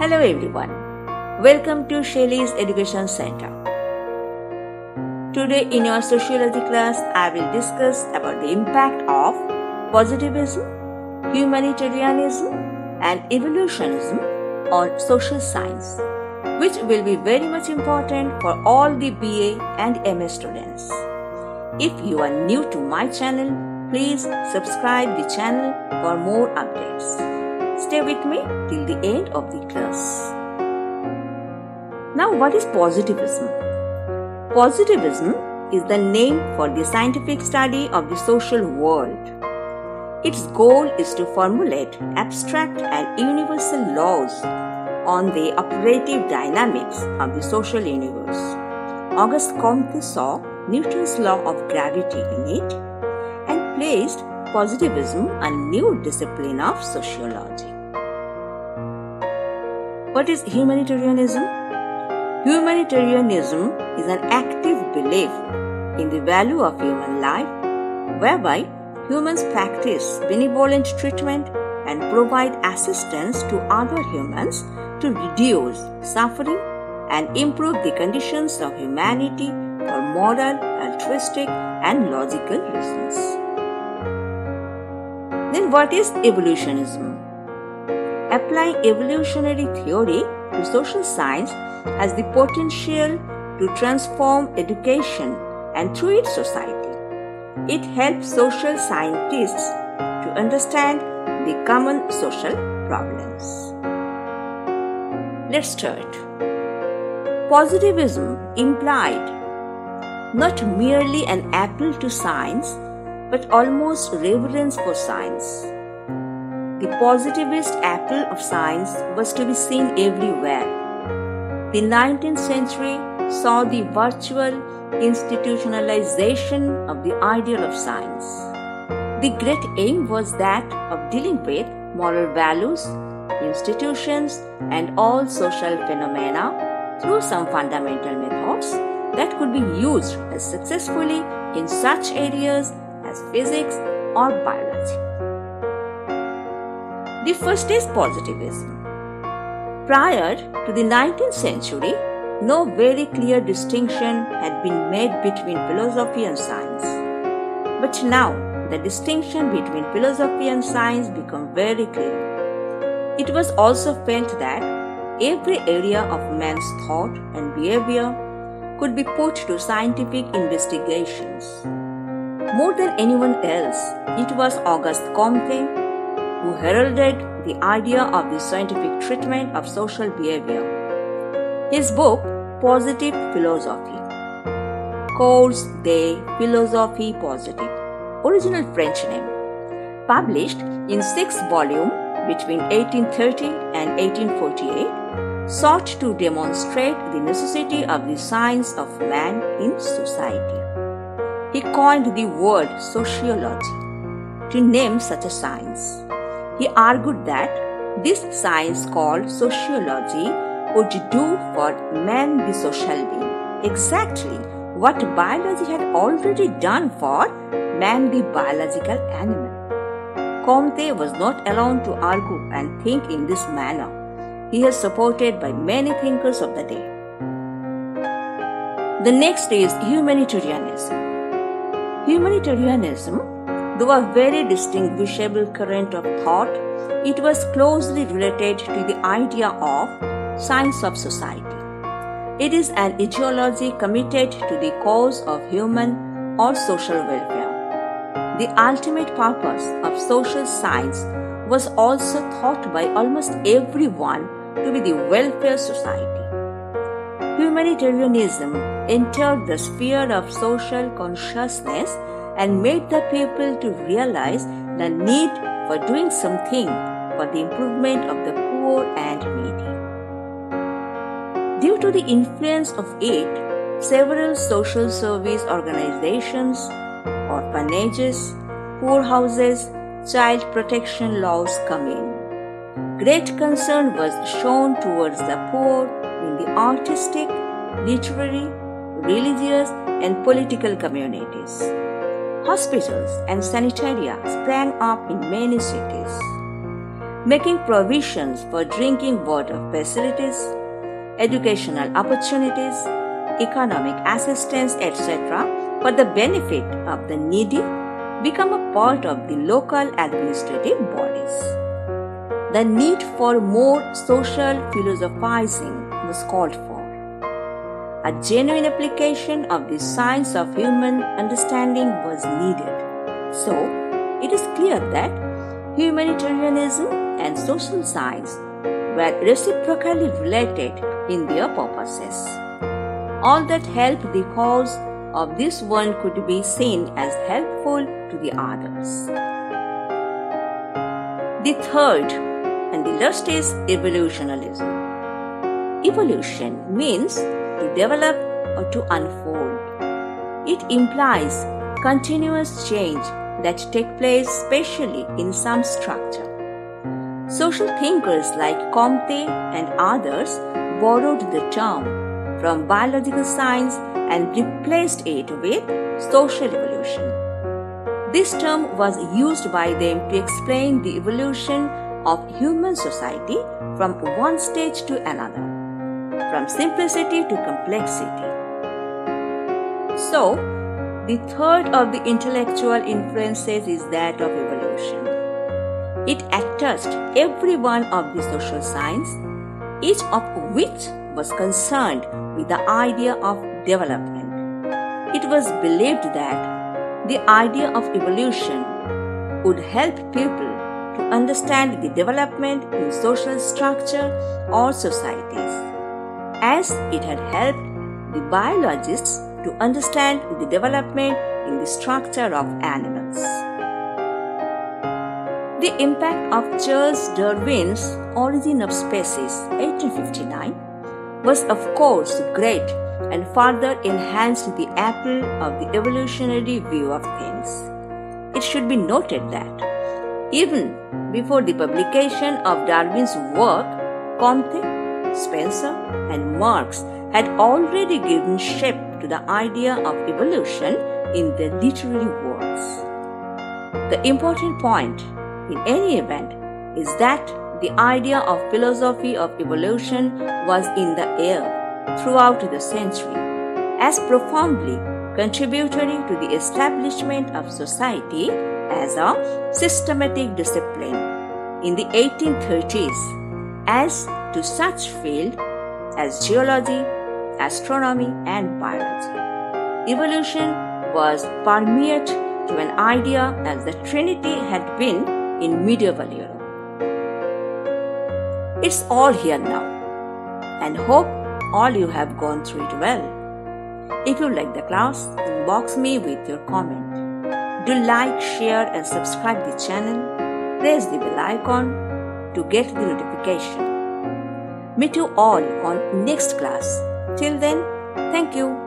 Hello everyone. Welcome to Shaily's Education Center. Today in your sociology class, I will discuss about the impact of positivism, humanitarianism and evolutionism on social science, which will be very much important for all the BA and MA students. If you are new to my channel, please subscribe the channel for more updates. Stay with me till the end of the class. Now, what is positivism? Positivism is the name for the scientific study of the social world. Its goal is to formulate abstract and universal laws on the operative dynamics of the social universe. Auguste Comte saw Newton's law of gravity in it and placed positivism a new discipline of sociology. What is humanitarianism? Humanitarianism is an active belief in the value of human life, whereby humans practice benevolent treatment and provide assistance to other humans to reduce suffering and improve the conditions of humanity for moral, altruistic, and logical reasons. Then what is evolutionism? Applying evolutionary theory to social science has the potential to transform education and through it society. It helps social scientists to understand the common social problems. Let's start. Positivism implied not merely an appeal to science, but almost reverence for science. The positivist appeal of science was to be seen everywhere. The 19th century saw the virtual institutionalization of the ideal of science. The great aim was that of dealing with moral values, institutions, and all social phenomena through some fundamental methods that could be used as successfully in such areas as physics or biology. The first is positivism. Prior to the 19th century, no very clear distinction had been made between philosophy and science. But now, the distinction between philosophy and science became very clear. It was also felt that every area of man's thought and behavior could be put to scientific investigations. More than anyone else, it was Auguste Comte who heralded the idea of the scientific treatment of social behavior. His book, Positive Philosophy, Cours de Philosophie Positive, original French name, published in 6 volumes between 1830 and 1848, sought to demonstrate the necessity of the science of man in society. He coined the word sociology to name such a science. He argued that this science called sociology would do for man the social being exactly what biology had already done for man the biological animal. Comte was not alone to argue and think in this manner. He is supported by many thinkers of the day. The next is humanitarianism. Humanitarianism, though a very distinguishable current of thought, it was closely related to the idea of science of society. It is an ideology committed to the cause of human or social welfare. The ultimate purpose of social science was also thought by almost everyone to be the welfare society. Humanitarianism entered the sphere of social consciousness and made the people to realize the need for doing something for the improvement of the poor and needy. Due to the influence of it, several social service organizations, orphanages, poorhouses, child protection laws come in. Great concern was shown towards the poor in the artistic, literary, religious, and political communities. Hospitals and sanitaria sprang up in many cities. making provisions for drinking water facilities, educational opportunities, economic assistance, etc., for the benefit of the needy, become a part of the local administrative bodies. The need for more social philosophizing was called for. A genuine application of the science of human understanding was needed. So, it is clear that humanitarianism and social science were reciprocally related in their purposes. All that helped the cause of this one could be seen as helpful to the others. The third and the last is evolutionalism. Evolution means to develop or to unfold. It implies continuous change that take place specially in some structure. Social thinkers like Comte and others borrowed the term from biological science and replaced it with social evolution. This term was used by them to explain the evolution of human society from one stage to another, from simplicity to complexity. So, the third of the intellectual influences is that of evolution. It attached every one of the social science, each of which was concerned with the idea of development. It was believed that the idea of evolution would help people to understand the development in social structure or societies, as it had helped the biologists to understand the development in the structure of animals. The impact of Charles Darwin's Origin of Species, 1859, was of course great and further enhanced the appeal of the evolutionary view of things. It should be noted that even before the publication of Darwin's work, Comte, Spencer, and Marx had already given shape to the idea of evolution in their literary works. The important point, in any event, is that the idea of philosophy of evolution was in the air throughout the century, as profoundly contributory to the establishment of society as a systematic discipline in the 1830s, as to such fields as geology, astronomy, and biology. Evolution was permeate to an idea as the Trinity had been in medieval Europe. It's all here now, and hope all you have gone through it well. If you like the class, inbox me with your comment. Do like, share, and subscribe the channel. Press the bell icon to get the notification. Meet you all on next class. Till then, thank you.